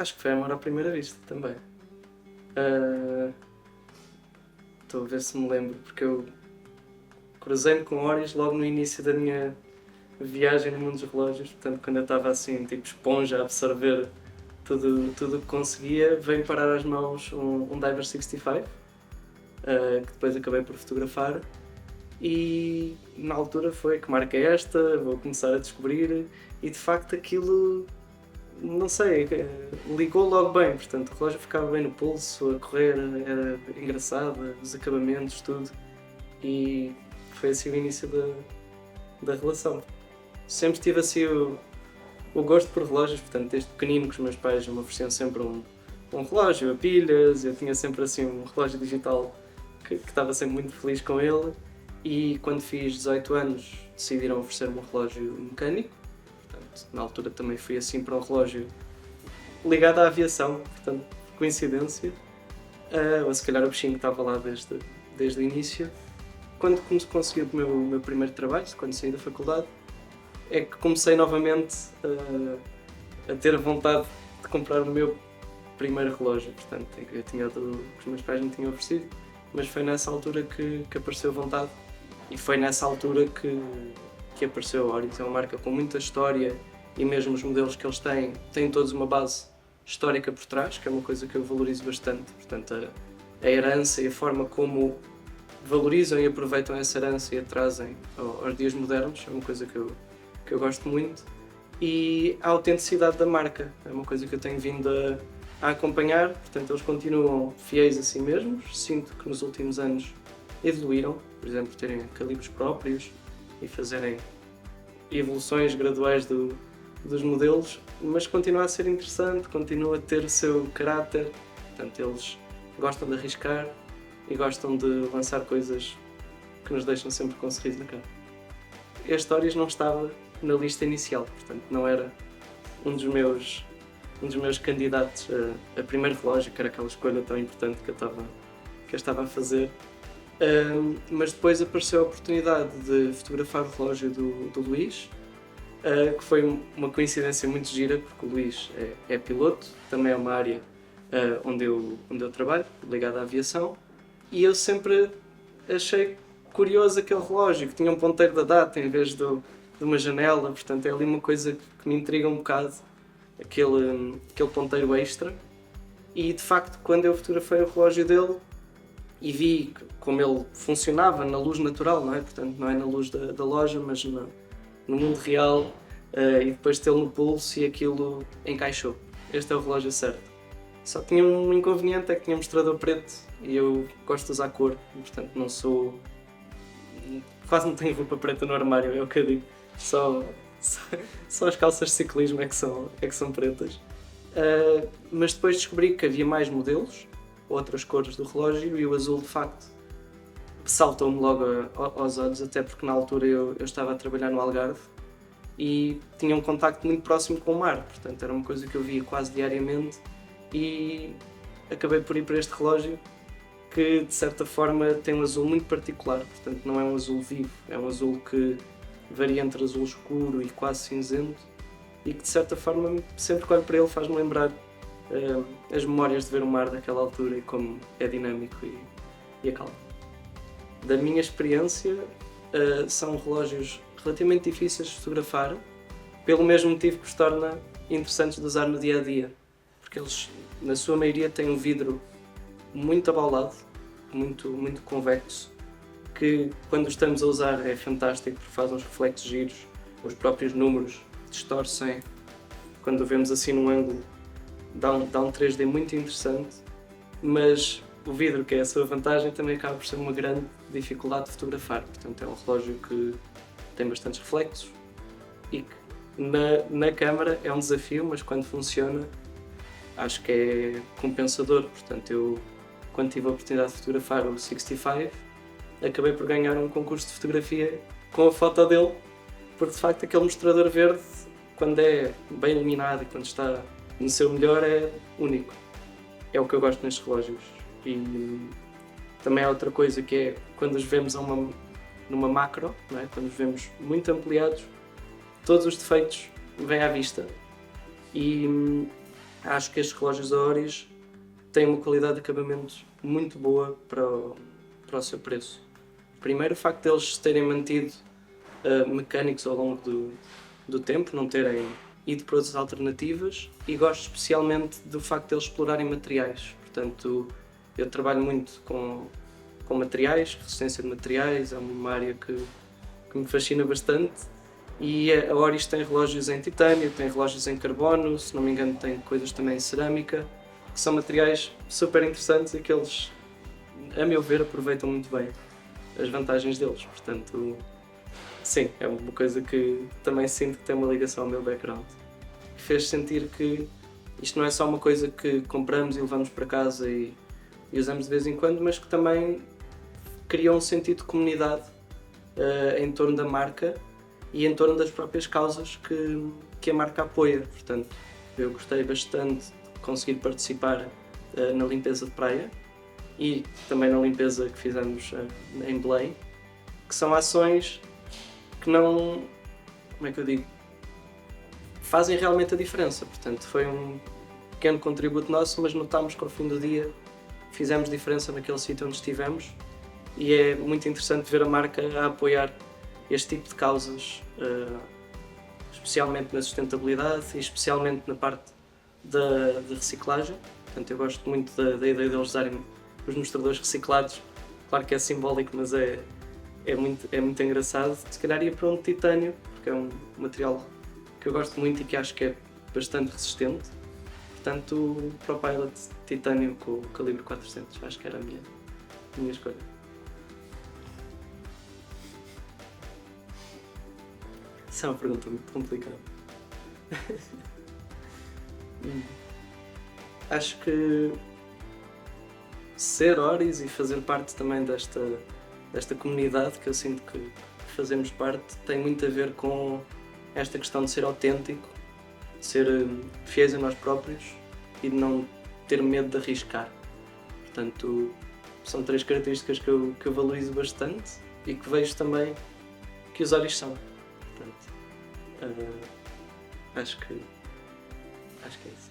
Acho que foi amor à primeira vista também. Ah, Estou a ver se me lembro, porque eu cruzei-me com Oris logo no início da minha viagem no mundo dos relógios. Portanto, quando eu estava assim, tipo esponja, a absorver tudo o que conseguia, veio parar às mãos um Diver 65, que depois acabei por fotografar. E na altura foi que marca é esta, vou começar a descobrir, e de facto aquilo, não sei, ligou logo bem. Portanto, o relógio ficava bem no pulso, a correr, era engraçado, os acabamentos, tudo. E foi assim o início da relação. Sempre tive assim o gosto por relógios, portanto, desde pequenino que os meus pais me ofereciam sempre um relógio a pilhas, eu tinha sempre assim um relógio digital que estava sempre muito feliz com ele. E quando fiz 18 anos decidiram oferecer-me um relógio mecânico. Portanto, na altura também fui assim para um relógio ligado à aviação, portanto, coincidência. Ou se calhar o bichinho estava lá desde o início. Quando consegui o meu primeiro trabalho, quando saí da faculdade, é que comecei novamente a ter vontade de comprar o meu primeiro relógio. Portanto, eu tinha que os meus pais me tinham oferecido, mas foi nessa altura que apareceu a vontade. E foi nessa altura que apareceu a Oryx. É uma marca com muita história e mesmo os modelos que eles têm todos uma base histórica por trás, que é uma coisa que eu valorizo bastante. Portanto, a herança e a forma como valorizam e aproveitam essa herança e a trazem aos dias modernos é uma coisa que eu gosto muito. E a autenticidade da marca é uma coisa que eu tenho vindo a acompanhar. Portanto, eles continuam fiéis a si mesmos. Sinto que nos últimos anos evoluíram, por exemplo, terem calibres próprios e fazerem evoluções graduais dos modelos, mas continua a ser interessante, continua a ter o seu caráter. Portanto, eles gostam de arriscar e gostam de lançar coisas que nos deixam sempre com um sorriso na cara. A Stories não estava na lista inicial, portanto não era um dos meus candidatos a primeiro relógio, que era aquela escolha tão importante que eu estava a fazer. Mas depois apareceu a oportunidade de fotografar o relógio do Luís, que foi uma coincidência muito gira, porque o Luís é piloto, também é uma área onde eu trabalho, ligada à aviação, e eu sempre achei curioso aquele relógio, que tinha um ponteiro da data em vez de uma janela. Portanto é ali uma coisa que me intriga um bocado, aquele ponteiro extra. E de facto, quando eu fotografei o relógio dele e vi como ele funcionava na luz natural, não é? Portanto, não é na luz da loja, mas no mundo real, e depois tê-lo no pulso, e aquilo encaixou. Este é o relógio certo. Só tinha um inconveniente, é que tinha um mostrador preto e eu gosto de usar cor, e, portanto não sou... quase não tenho roupa preta no armário, é o que eu digo. Só as calças de ciclismo é que são pretas. Mas depois descobri que havia mais modelos, outras cores do relógio, e o azul de facto saltou-me logo aos olhos, até porque na altura eu estava a trabalhar no Algarve e tinha um contacto muito próximo com o mar, portanto era uma coisa que eu via quase diariamente, e acabei por ir para este relógio que de certa forma tem um azul muito particular. Portanto não é um azul vivo, é um azul que varia entre azul escuro e quase cinzento, e que de certa forma sempre que olho para ele faz-me lembrar as memórias de ver o mar daquela altura e como é dinâmico e acalma. Da minha experiência, são relógios relativamente difíceis de fotografar, pelo mesmo motivo que os torna interessantes de usar no dia a dia, porque eles na sua maioria têm um vidro muito abaulado, muito convexo, que quando estamos a usar é fantástico porque faz uns reflexos giros, os próprios números distorcem, quando o vemos assim num ângulo dá um 3D muito interessante, mas o vidro, que é a sua vantagem, também acaba por ser uma grande dificuldade de fotografar. Portanto é um relógio que tem bastantes reflexos e que na câmara é um desafio, mas quando funciona acho que é compensador. Portanto eu, quando tive a oportunidade de fotografar o 65, acabei por ganhar um concurso de fotografia com a foto dele, porque de facto aquele mostrador verde, quando é bem iluminado e quando está no seu melhor, é único. É o que eu gosto nestes relógios. E também há outra coisa, que é quando os vemos numa macro, não é? Quando os vemos muito ampliados, todos os defeitos vêm à vista. E acho que estes relógios da Oris têm uma qualidade de acabamento muito boa para o seu preço. Primeiro, o facto de eles terem mantido mecânicos ao longo do tempo, não terem ido para outras alternativas, e gosto especialmente do facto de eles explorarem materiais. Portanto, eu trabalho muito com materiais, resistência de materiais, é uma área que me fascina bastante. E a Oris tem relógios em titânio, tem relógios em carbono, se não me engano tem coisas também em cerâmica, que são materiais super interessantes e que eles, a meu ver, aproveitam muito bem as vantagens deles. Portanto, sim, é uma coisa que também sinto que tem uma ligação ao meu background. Fez sentir que isto não é só uma coisa que compramos e levamos para casa e usamos de vez em quando, mas que também criou um sentido de comunidade em torno da marca e em torno das próprias causas que a marca apoia. Portanto, eu gostei bastante de conseguir participar na limpeza de praia e também na limpeza que fizemos em Belém, que são ações que não, como é que eu digo, fazem realmente a diferença. Portanto, foi um pequeno contributo nosso, mas notámos que ao fim do dia fizemos diferença naquele sítio onde estivemos, e é muito interessante ver a marca a apoiar este tipo de causas, especialmente na sustentabilidade e especialmente na parte da reciclagem. Portanto, eu gosto muito da ideia deles usarem os mostradores reciclados. Claro que é simbólico, mas é muito engraçado. Se calhar ia para um titânio, porque é um material que eu gosto muito e que acho que é bastante resistente. Portanto, o ProPilot titânio com o calibre 400, acho que era a minha escolha. Isso é uma pergunta muito complicada. Acho que ser Oris e fazer parte também desta comunidade que eu sinto que fazemos parte tem muito a ver com esta questão de ser autêntico, de ser fiéis a nós próprios e de não ter medo de arriscar. Portanto, são 3 características que eu valorizo bastante e que vejo também que os Oris são. Portanto, acho que é isso.